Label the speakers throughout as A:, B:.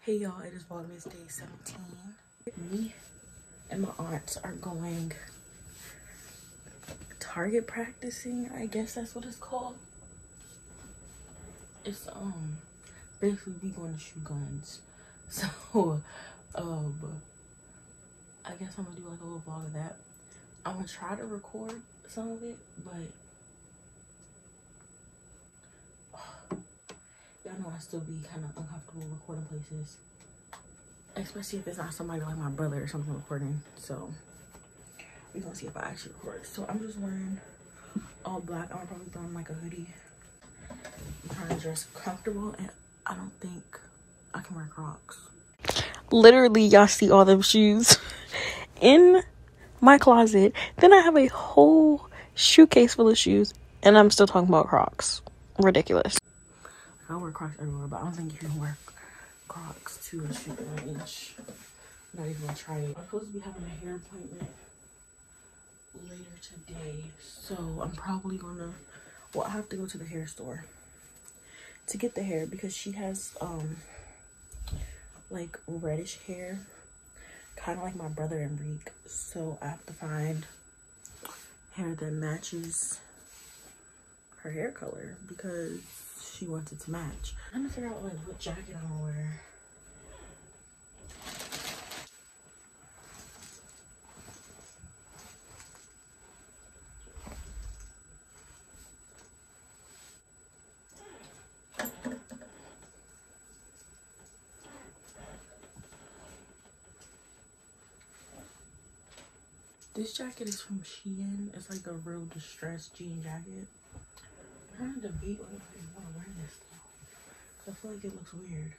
A: Hey y'all, it is vlogmas day 17. Me and my aunts are going target practicing, I guess that's what it's called. It's basically we going to shoot guns. So I guess I'm gonna do like a little vlog of that. I'm gonna try to record some of it, but y'all know I still be kind of uncomfortable recording places, especially if it's not somebody like my brother or something recording. So we're gonna see if I actually record. So I'm just wearing all black. I'm probably throwing like a hoodie. I'm trying to dress comfortable, and I don't think I can wear Crocs. Literally, y'all see all them shoes in my closet. Then I have a whole shoe case full of shoes, and I'm still talking about Crocs. Ridiculous. I wear Crocs everywhere, but I don't think you can wear Crocs to a shoe range. Not even gonna try it. I'm supposed to be having a hair appointment later today, so I'm probably gonna, well, I have to go to the hair store to get the hair because she has like reddish hair, kind of like my brother Enrique. So I have to find hair that matches her hair color because she wants it to match. I'm trying to figure out like what jacket I'm gonna wear. This jacket is from Shein. It's like a real distressed jean jacket. I'm trying to debate whether I want to wear this though. I feel like it looks weird.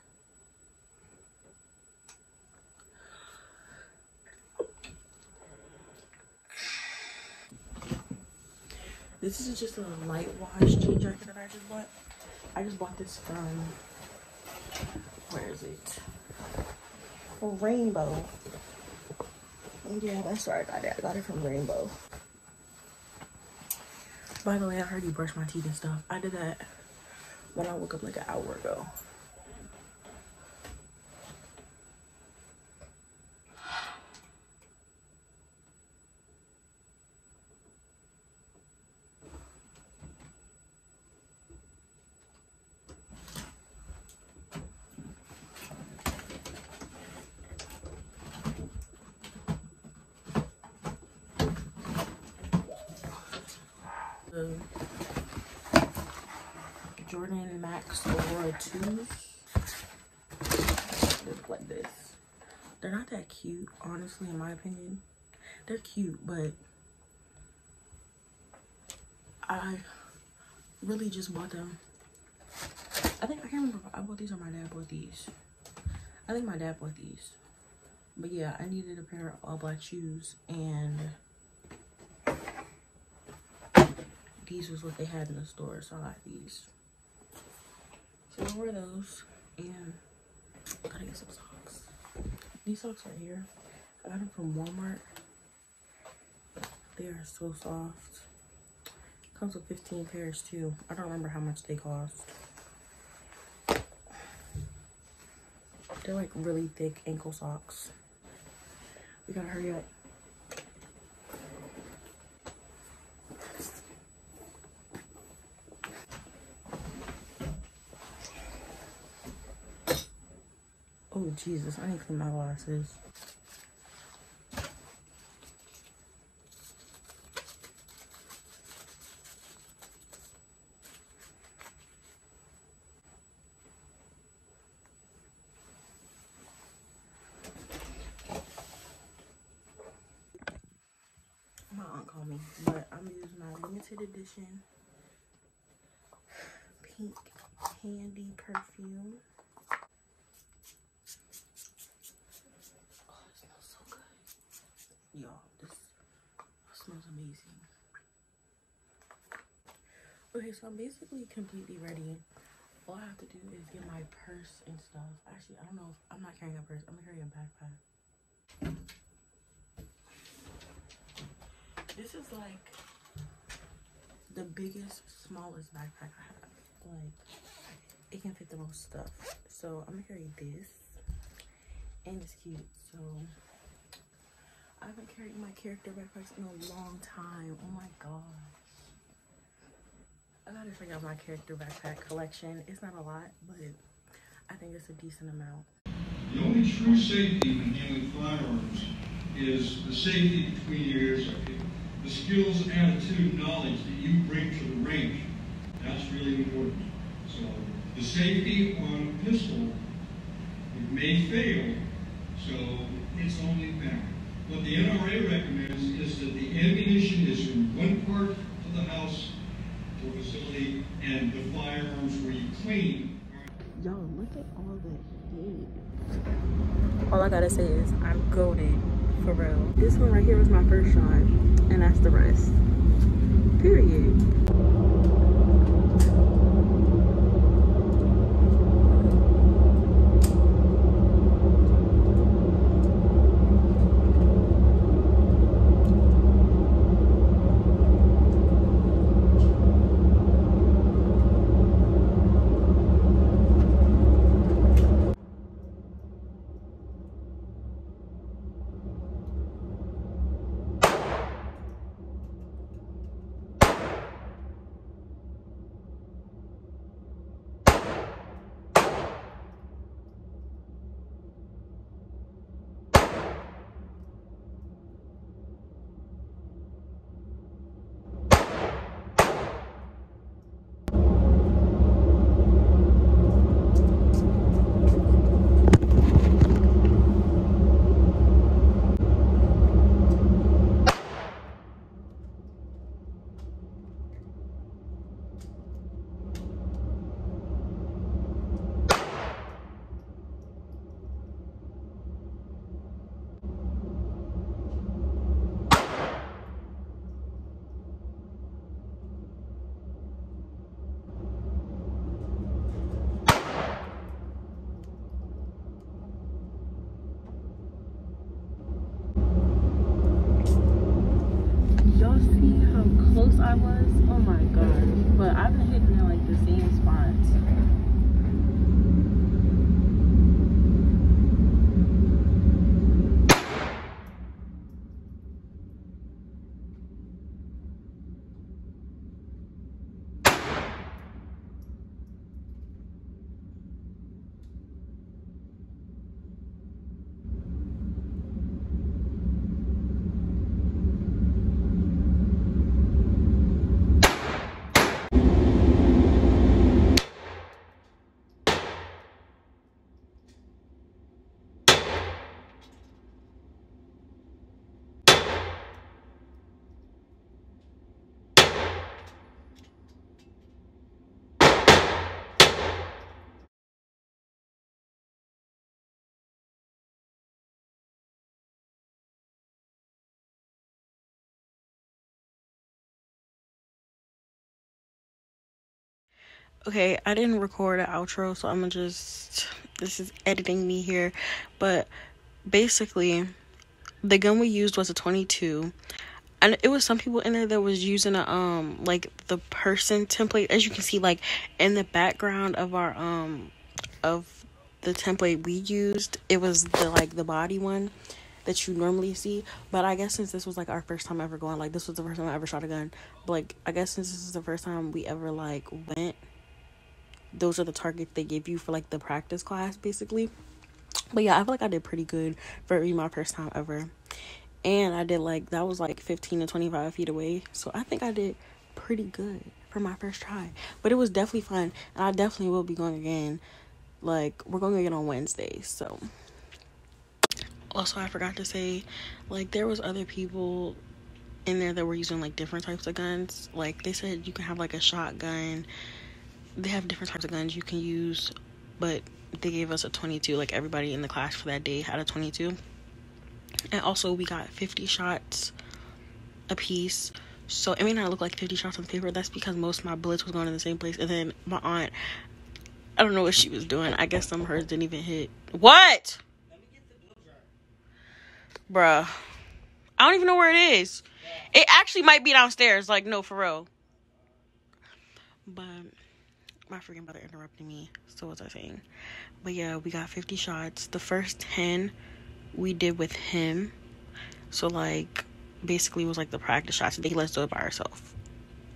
A: This is just a light wash jean jacket that I just bought. I just bought this from, where is it? Rainbow. Yeah, that's where I got it. I got it from Rainbow. By the way, I already brushed my teeth and stuff. I did that when I woke up like an hour ago. The Jordan Max Aurora 2s. They look like this. They're not that cute, honestly, in my opinion. They're cute, but I really just bought them. I can't remember if I bought these or my dad bought these. I think my dad bought these. But yeah, I needed a pair of all black shoes, and these was what they had in the store, so I got these. So I'll wear those, and I gotta get some socks. These socks right here, I got them from Walmart. They are so soft. Comes with 15 pairs too. I don't remember how much they cost. They're like really thick ankle socks. We gotta hurry up. Oh Jesus, I need to clean my glasses. My aunt called me, but I'm using my limited edition pink candy perfume. Oh, it smells so good. Y'all, this smells amazing. Okay, so I'm basically completely ready. All I have to do is get my purse and stuff. Actually, I don't know if I'm not carrying a purse. I'm gonna carry a backpack. This is like the biggest, smallest backpack I have. Like, it can fit the most stuff. So I'm gonna carry this. and it's cute. So I haven't carried my character backpacks in a long time. Oh my gosh. I gotta figure out my character backpack collection. It's not a lot, but I think it's a decent amount.
B: The only true safety when handling firearms is the safety between your ears. The skills, attitude, knowledge that you bring to the range. That's really important. So the safety on a pistol, it may fail, so it's only that. What the NRA recommends is that the ammunition is in one part of the house or facility, and the firearms where you clean.
A: Yo, look at all the heat. All I gotta say is I'm goated, for real. This one right here was my first shot, and that's the rest. Period. Y'all see how close I was? Oh my gosh. But I've been hitting in like the same spots. Okay, I didn't record an outro, so I'm gonna just, this is editing me here, but basically the gun we used was a 22, and it was some people in there that was using a like the person template. As you can see, like in the background of our of the template we used, it was the like the body one that you normally see. But I guess since this was like our first time ever going, like this was the first time I ever shot a gun, but like I guess since this is the first time we ever like went, those are the targets they give you for like the practice class basically. But yeah, I feel like I did pretty good for it being my first time ever, and I did like, that was like 15 to 25 feet away, so I think I did pretty good for my first try. But it was definitely fun, and I definitely will be going again. Like, we're going again on Wednesday. So also, I forgot to say, like, there was other people in there that were using like different types of guns. Like they said you can have like a shotgun. They have different types of guns you can use, but they gave us a 22. Like everybody in the class for that day had a 22. And also we got 50 shots a piece. So it may not look like 50 shots on paper. That's because most of my bullets was going in the same place. And then my aunt, I don't know what she was doing. I guess some of hers didn't even hit. What? Bruh. I don't even know where it is. It actually might be downstairs. Like, no, for real. But my freaking brother interrupted me. So what was I saying? But yeah, we got 50 shots. The first 10 we did with him. So like basically it was like the practice shots. They let us do it by ourselves.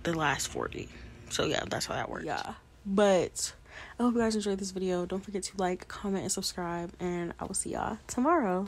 A: The last 40. So yeah, that's how that works. Yeah. But I hope you guys enjoyed this video. Don't forget to like, comment, and subscribe. And I will see y'all tomorrow.